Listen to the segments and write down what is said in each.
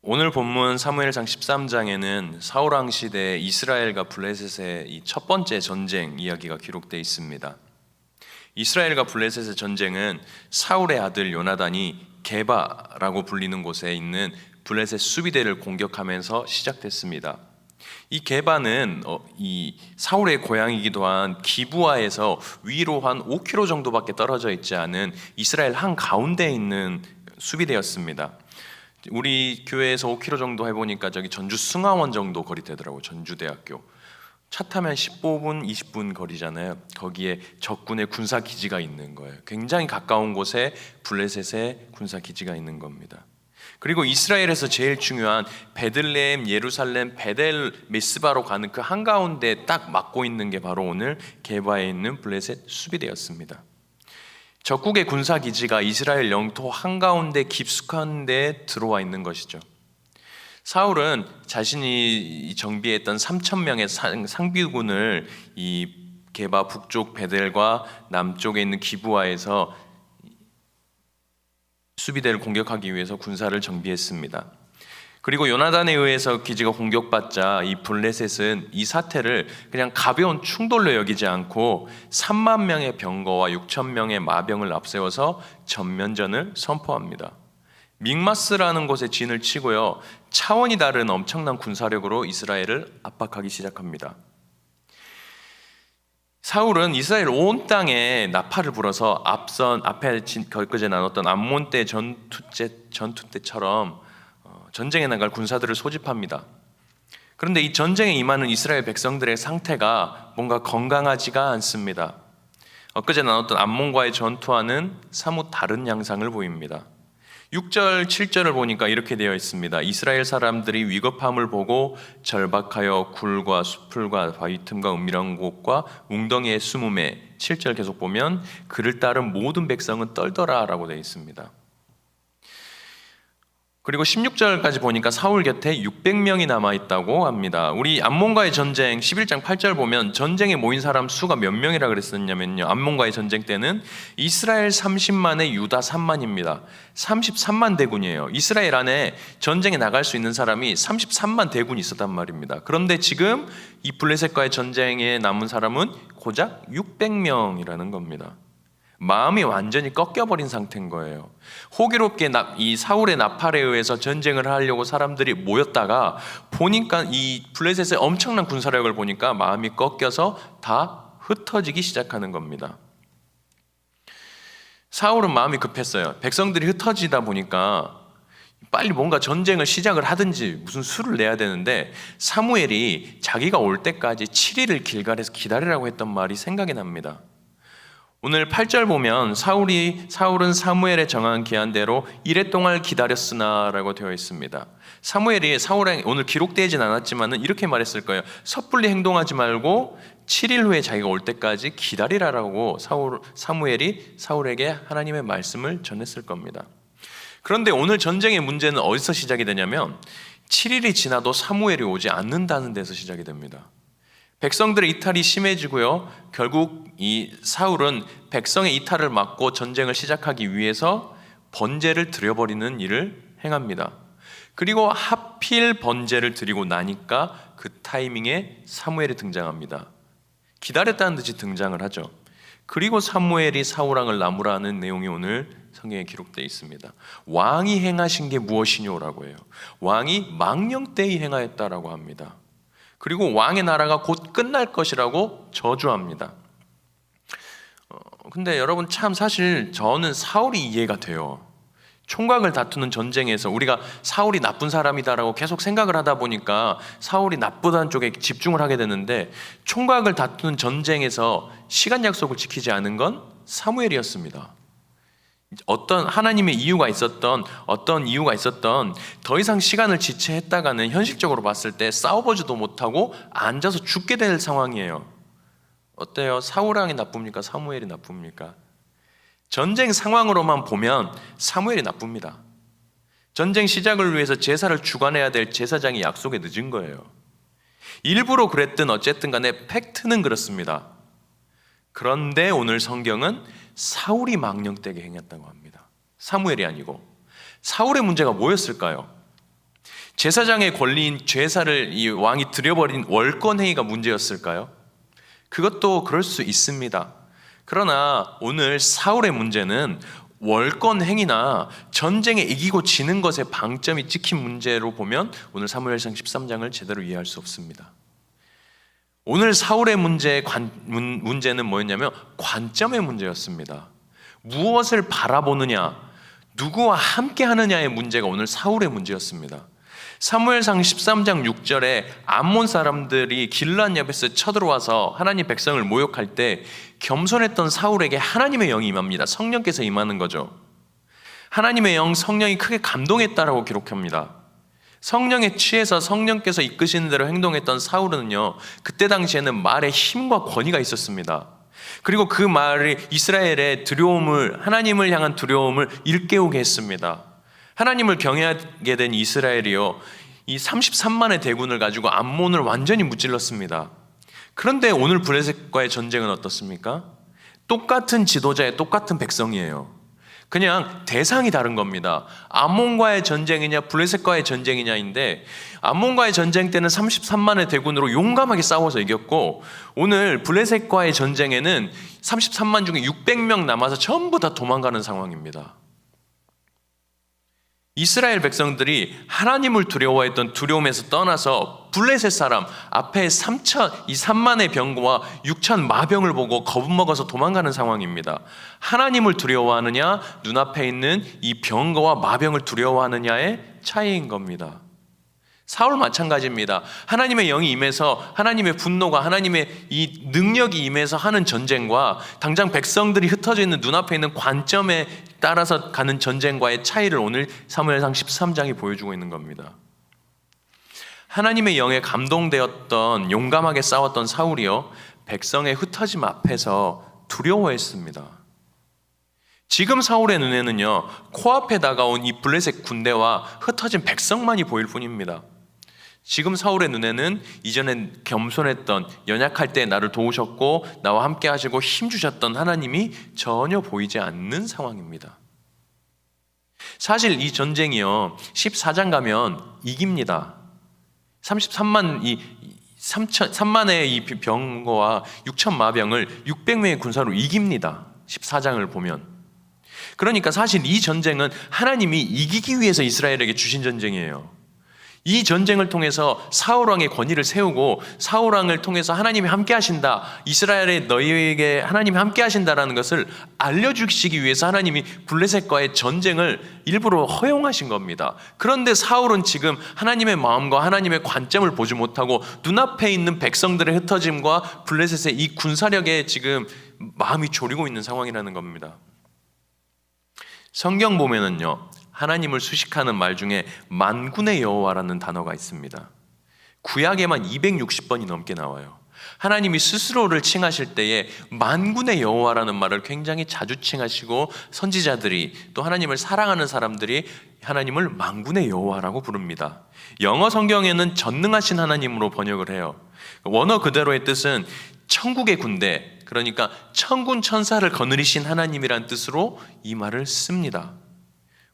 오늘 본문 사무엘상 13장에는 사울왕 시대 이스라엘과 블레셋의 이 첫 번째 전쟁 이야기가 기록되어 있습니다. 이스라엘과 블레셋의 전쟁은 사울의 아들 요나단이 게바라고 불리는 곳에 있는 블레셋 수비대를 공격하면서 시작됐습니다. 이 게바는 이 사울의 고향이기도 한 기브아에서 위로 한 5km 정도밖에 떨어져 있지 않은 이스라엘 한 가운데에 있는 수비대였습니다. 우리 교회에서 5km 정도 해보니까 저기 전주 승하원 정도 거리 되더라고요. 전주대학교. 차 타면 15분, 20분 거리잖아요. 거기에 적군의 군사기지가 있는 거예요. 굉장히 가까운 곳에 블레셋의 군사기지가 있는 겁니다. 그리고 이스라엘에서 제일 중요한 베들레헴, 예루살렘, 베델, 미스바로 가는 그 한가운데 딱 막고 있는 게 바로 오늘 게바에 있는 블레셋 수비대였습니다. 적국의 군사기지가 이스라엘 영토 한가운데 깊숙한 데에 들어와 있는 것이죠. 사울은 자신이 정비했던 3,000명의 상비군을 이 게바 북쪽 베델과 남쪽에 있는 기브아에서 수비대를 공격하기 위해서 군사를 정비했습니다. 그리고 요나단에 의해서 기지가 공격받자 이 블레셋은 이 사태를 그냥 가벼운 충돌로 여기지 않고 3만 명의 병거와 6천 명의 마병을 앞세워서 전면전을 선포합니다. 믹마스라는 곳에 진을 치고요, 차원이 다른 엄청난 군사력으로 이스라엘을 압박하기 시작합니다. 사울은 이스라엘 온 땅에 나팔을 불어서 앞에 그제 나눴던 암몬 때 전투 때처럼 전쟁에 나갈 군사들을 소집합니다. 그런데 이 전쟁에 임하는 이스라엘 백성들의 상태가 뭔가 건강하지가 않습니다. 엊그제 나눴던 암몬과의 전투와는 사뭇 다른 양상을 보입니다. 6절, 7절을 보니까 이렇게 되어 있습니다. 이스라엘 사람들이 위급함을 보고 절박하여 굴과 수풀과 바위 틈과 은밀한 곳과 웅덩이에 숨음에 7절 계속 보면 그를 따른 모든 백성은 떨더라 라고 되어 있습니다. 그리고 16절까지 보니까 사울 곁에 600명이 남아있다고 합니다. 우리 암몬과의 전쟁 11장 8절 보면 전쟁에 모인 사람 수가 몇 명이라 그랬었냐면요, 암몬과의 전쟁 때는 이스라엘 30만에 유다 3만입니다. 33만 대군이에요. 이스라엘 안에 전쟁에 나갈 수 있는 사람이 33만 대군이 있었단 말입니다. 그런데 지금 이 블레셋과의 전쟁에 남은 사람은 고작 600명이라는 겁니다. 마음이 완전히 꺾여버린 상태인 거예요. 호기롭게 이 사울의 나팔에 의해서 전쟁을 하려고 사람들이 모였다가 보니까 이 블레셋의 엄청난 군사력을 보니까 마음이 꺾여서 다 흩어지기 시작하는 겁니다. 사울은 마음이 급했어요. 백성들이 흩어지다 보니까 빨리 뭔가 전쟁을 시작을 하든지 무슨 수를 내야 되는데 사무엘이 자기가 올 때까지 7일을 길갈에서 기다리라고 했던 말이 생각이 납니다. 오늘 8절 보면 사울은 사무엘의 정한 기한대로 이레 동안 기다렸으나 라고 되어 있습니다. 사무엘이 사울에 오늘 기록되진 않았지만 이렇게 말했을 거예요. 섣불리 행동하지 말고 7일 후에 자기가 올 때까지 기다리라라고 사무엘이 사울에게 하나님의 말씀을 전했을 겁니다. 그런데 오늘 전쟁의 문제는 어디서 시작이 되냐면 7일이 지나도 사무엘이 오지 않는다는 데서 시작이 됩니다. 백성들의 이탈이 심해지고요, 결국 이 사울은 백성의 이탈을 막고 전쟁을 시작하기 위해서 번제를 드려버리는 일을 행합니다. 그리고 하필 번제를 드리고 나니까 그 타이밍에 사무엘이 등장합니다. 기다렸다는 듯이 등장을 하죠. 그리고 사무엘이 사울왕을 나무라는 내용이 오늘 성경에 기록되어 있습니다. 왕이 행하신 게 무엇이뇨라고 해요. 왕이 망령되이 행하였다라고 합니다. 그리고 왕의 나라가 곧 끝날 것이라고 저주합니다. 근데 여러분, 참 사실 저는 사울이 이해가 돼요. 총각을 다투는 전쟁에서 우리가 사울이 나쁜 사람이다라고 계속 생각을 하다 보니까 사울이 나쁘다는 쪽에 집중을 하게 되는데, 총각을 다투는 전쟁에서 시간 약속을 지키지 않은 건 사무엘이었습니다. 어떤 하나님의 이유가 있었던 더 이상 시간을 지체했다가는 현실적으로 봤을 때 싸워보지도 못하고 앉아서 죽게 될 상황이에요. 어때요? 사울왕이 나쁩니까? 사무엘이 나쁩니까? 전쟁 상황으로만 보면 사무엘이 나쁩니다. 전쟁 시작을 위해서 제사를 주관해야 될 제사장이 약속에 늦은 거예요. 일부러 그랬든 어쨌든 간에 팩트는 그렇습니다. 그런데 오늘 성경은 사울이 망령되게 행했다고 합니다. 사무엘이 아니고. 사울의 문제가 뭐였을까요? 제사장의 권리인 제사를 이 왕이 드려버린 월권 행위가 문제였을까요? 그것도 그럴 수 있습니다. 그러나 오늘 사울의 문제는 월권 행위나 전쟁에 이기고 지는 것에 방점이 찍힌 문제로 보면 오늘 사무엘상 13장을 제대로 이해할 수 없습니다. 오늘 사울의 문제는 뭐였냐면 관점의 문제였습니다. 무엇을 바라보느냐, 누구와 함께 하느냐의 문제가 오늘 사울의 문제였습니다. 사무엘상 13장 6절에 암몬 사람들이 길르앗 야베스에 쳐들어와서 하나님 백성을 모욕할 때 겸손했던 사울에게 하나님의 영이 임합니다. 성령께서 임하는 거죠. 하나님의 영, 성령이 크게 감동했다라고 기록합니다. 성령에 취해서 성령께서 이끄시는 대로 행동했던 사울은요, 그때 당시에는 말에 힘과 권위가 있었습니다. 그리고 그 말이 이스라엘의 두려움을, 하나님을 향한 두려움을 일깨우게 했습니다. 하나님을 경외하게 된 이스라엘이요, 이 33만의 대군을 가지고 암몬을 완전히 무찔렀습니다. 그런데 오늘 블레셋과의 전쟁은 어떻습니까? 똑같은 지도자의 똑같은 백성이에요. 그냥 대상이 다른 겁니다. 암몬과의 전쟁이냐 블레셋과의 전쟁이냐인데, 암몬과의 전쟁 때는 33만의 대군으로 용감하게 싸워서 이겼고, 오늘 블레셋과의 전쟁에는 33만 중에 600명 남아서 전부 다 도망가는 상황입니다. 이스라엘 백성들이 하나님을 두려워했던 두려움에서 떠나서 블레셋 사람 앞에 3만의 병거와 6천 마병을 보고 겁먹어서 도망가는 상황입니다. 하나님을 두려워하느냐, 눈앞에 있는 이 병거와 마병을 두려워하느냐의 차이인 겁니다. 사울 마찬가지입니다. 하나님의 영이 임해서 하나님의 분노가, 하나님의 이 능력이 임해서 하는 전쟁과 당장 백성들이 흩어져 있는 눈앞에 있는 관점에 따라서 가는 전쟁과의 차이를 오늘 사무엘상 13장이 보여주고 있는 겁니다. 하나님의 영에 감동되었던, 용감하게 싸웠던 사울이요, 백성의 흩어짐 앞에서 두려워했습니다. 지금 사울의 눈에는요, 코앞에 다가온 이 블레셋 군대와 흩어진 백성만이 보일 뿐입니다. 지금 사울의 눈에는 이전엔 겸손했던, 연약할 때 나를 도우셨고 나와 함께 하시고 힘주셨던 하나님이 전혀 보이지 않는 상황입니다. 사실 이 전쟁이요, 14장 가면 이깁니다. 3만의 이 병거와 6천 마병을 600명의 군사로 이깁니다. 14장을 보면. 그러니까 사실 이 전쟁은 하나님이 이기기 위해서 이스라엘에게 주신 전쟁이에요. 이 전쟁을 통해서 사울왕의 권위를 세우고, 사울왕을 통해서 하나님이 함께 하신다, 이스라엘의 너희에게 하나님이 함께 하신다라는 것을 알려주시기 위해서 하나님이 블레셋과의 전쟁을 일부러 허용하신 겁니다. 그런데 사울은 지금 하나님의 마음과 하나님의 관점을 보지 못하고 눈앞에 있는 백성들의 흩어짐과 블레셋의 이 군사력에 지금 마음이 졸이고 있는 상황이라는 겁니다. 성경 보면은요, 하나님을 수식하는 말 중에 만군의 여호와라는 단어가 있습니다. 구약에만 260번이 넘게 나와요. 하나님이 스스로를 칭하실 때에 만군의 여호와라는 말을 굉장히 자주 칭하시고, 선지자들이 또 하나님을 사랑하는 사람들이 하나님을 만군의 여호와라고 부릅니다. 영어 성경에는 전능하신 하나님으로 번역을 해요. 원어 그대로의 뜻은 천국의 군대, 그러니까 천군 천사를 거느리신 하나님이란 뜻으로 이 말을 씁니다.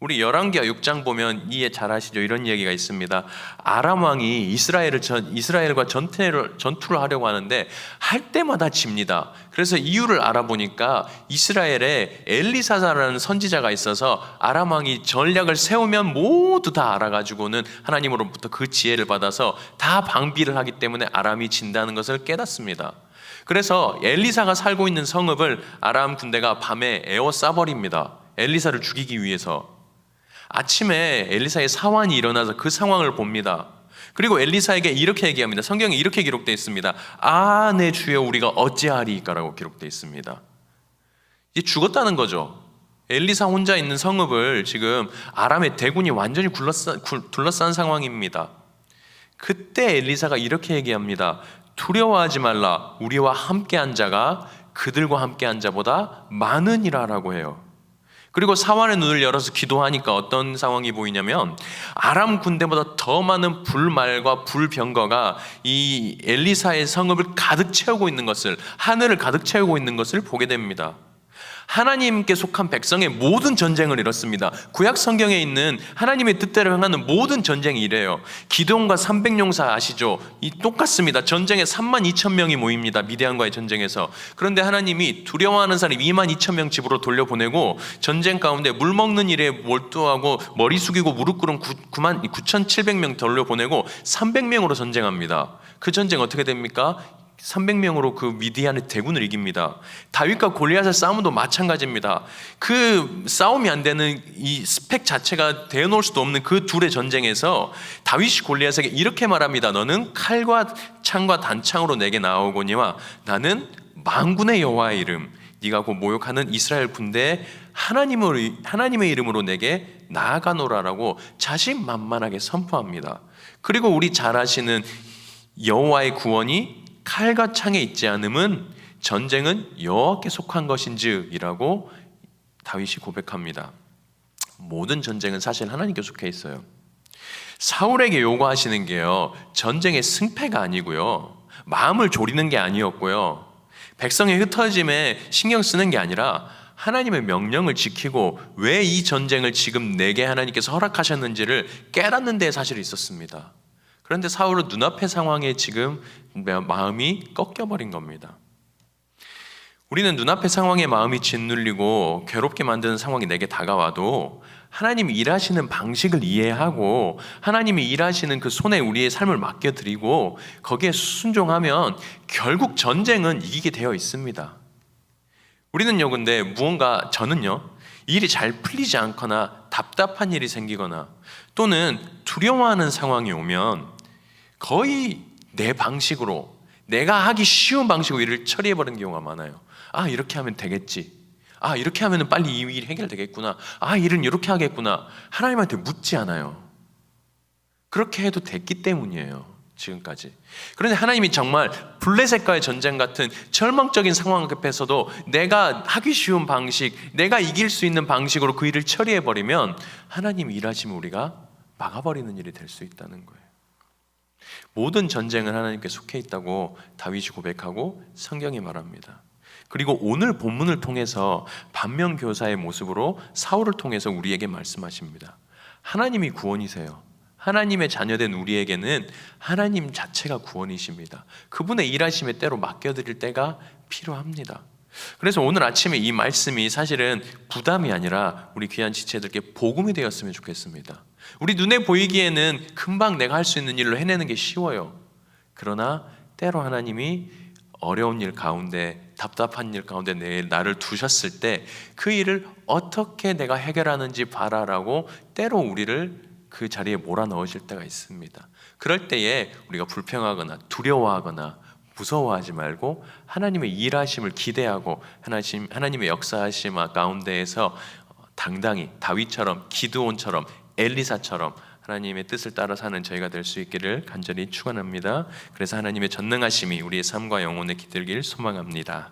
우리 열왕기하 6장 보면 이해 잘 하시죠? 이런 이야기가 있습니다. 아람 왕이 이스라엘과 전투를 하려고 하는데 할 때마다 집니다. 그래서 이유를 알아보니까 이스라엘에 엘리사라는 선지자가 있어서 아람 왕이 전략을 세우면 모두 다 알아가지고는 하나님으로부터 그 지혜를 받아서 다 방비를 하기 때문에 아람이 진다는 것을 깨닫습니다. 그래서 엘리사가 살고 있는 성읍을 아람 군대가 밤에 에워싸버립니다. 엘리사를 죽이기 위해서. 아침에 엘리사의 사환이 일어나서 그 상황을 봅니다. 그리고 엘리사에게 이렇게 얘기합니다. 성경에 이렇게 기록되어 있습니다. 아, 내 주여, 우리가 어찌하리까라고 기록되어 있습니다. 이제 죽었다는 거죠. 엘리사 혼자 있는 성읍을 지금 아람의 대군이 완전히 둘러싼 상황입니다. 그때 엘리사가 이렇게 얘기합니다. 두려워하지 말라. 우리와 함께한 자가 그들과 함께한 자보다 많으니라라고 해요. 그리고 사환의 눈을 열어서 기도하니까 어떤 상황이 보이냐면, 아람 군대보다 더 많은 불말과 불병거가 이 엘리사의 성읍을 가득 채우고 있는 것을, 하늘을 가득 채우고 있는 것을 보게 됩니다. 하나님께 속한 백성의 모든 전쟁을 이뤘습니다. 구약 성경에 있는 하나님의 뜻대로 행하는 모든 전쟁이 이래요. 기드온과 300용사 아시죠? 똑같습니다. 전쟁에 32,000명이 모입니다. 미디안과의 전쟁에서. 그런데 하나님이 두려워하는 사람 22,000명 집으로 돌려보내고 전쟁 가운데 물 먹는 일에 몰두하고 머리 숙이고 무릎 꿇은 99,700명 돌려보내고 300명으로 전쟁합니다. 그 전쟁 어떻게 됩니까? 300명으로 그 미디안의 대군을 이깁니다. 다윗과 골리앗의 싸움도 마찬가지입니다. 그 싸움이 안 되는 이 스펙 자체가 대놓을 수도 없는 그 둘의 전쟁에서 다윗이 골리앗에게 이렇게 말합니다. 너는 칼과 창과 단창으로 내게 나오거니와 나는 만군의 여호와의 이름, 네가 곧 모욕하는 이스라엘 군대에 하나님의 이름으로 내게 나아가노라라고 자신만만하게 선포합니다. 그리고 우리 잘 아시는 여호와의 구원이 칼과 창에 있지 않음은 전쟁은 여호와께 속한 것인지이라고 다윗이 고백합니다. 모든 전쟁은 사실 하나님께 속해 있어요. 사울에게 요구하시는 게요, 전쟁의 승패가 아니고요, 마음을 졸이는 게 아니었고요, 백성의 흩어짐에 신경 쓰는 게 아니라 하나님의 명령을 지키고 왜 이 전쟁을 지금 내게 하나님께서 허락하셨는지를 깨닫는 데 사실 있었습니다. 그런데 사울은 눈앞의 상황에 지금 마음이 꺾여버린 겁니다. 우리는 눈앞의 상황에 마음이 짓눌리고 괴롭게 만드는 상황이 내게 다가와도 하나님이 일하시는 방식을 이해하고 하나님이 일하시는 그 손에 우리의 삶을 맡겨드리고 거기에 순종하면 결국 전쟁은 이기게 되어 있습니다. 우리는요, 근데 저는요, 일이 잘 풀리지 않거나 답답한 일이 생기거나 또는 두려워하는 상황이 오면 거의 내 방식으로, 내가 하기 쉬운 방식으로 일을 처리해버리는 경우가 많아요. 이렇게 하면 되겠지. 이렇게 하면 빨리 이 일이 해결되겠구나. 일은 이렇게 하겠구나. 하나님한테 묻지 않아요. 그렇게 해도 됐기 때문이에요, 지금까지. 그런데 하나님이 정말 블레셋과의 전쟁 같은 절망적인 상황 앞에서도 내가 하기 쉬운 방식, 내가 이길 수 있는 방식으로 그 일을 처리해버리면 하나님이 일하시면 우리가 막아버리는 일이 될 수 있다는 거예요. 모든 전쟁은 하나님께 속해 있다고 다윗이 고백하고 성경이 말합니다. 그리고 오늘 본문을 통해서 반면교사의 모습으로 사울을 통해서 우리에게 말씀하십니다. 하나님이 구원이세요. 하나님의 자녀된 우리에게는 하나님 자체가 구원이십니다. 그분의 일하심에 때로 맡겨드릴 때가 필요합니다. 그래서 오늘 아침에 이 말씀이 사실은 부담이 아니라 우리 귀한 지체들께 복음이 되었으면 좋겠습니다. 우리 눈에 보이기에는 금방 내가 할 수 있는 일로 해내는 게 쉬워요. 그러나 때로 하나님이 어려운 일 가운데, 답답한 일 가운데 나를 두셨을 때 그 일을 어떻게 내가 해결하는지 봐라라고 때로 우리를 그 자리에 몰아넣으실 때가 있습니다. 그럴 때에 우리가 불평하거나 두려워하거나 무서워하지 말고 하나님의 일하심을 기대하고 하나님의 역사하심 가운데에서 당당히 다윗처럼, 기드온처럼, 엘리사처럼 하나님의 뜻을 따라 사는 저희가 될 수 있기를 간절히 축원합니다. 그래서 하나님의 전능하심이 우리의 삶과 영혼에 깃들길 소망합니다.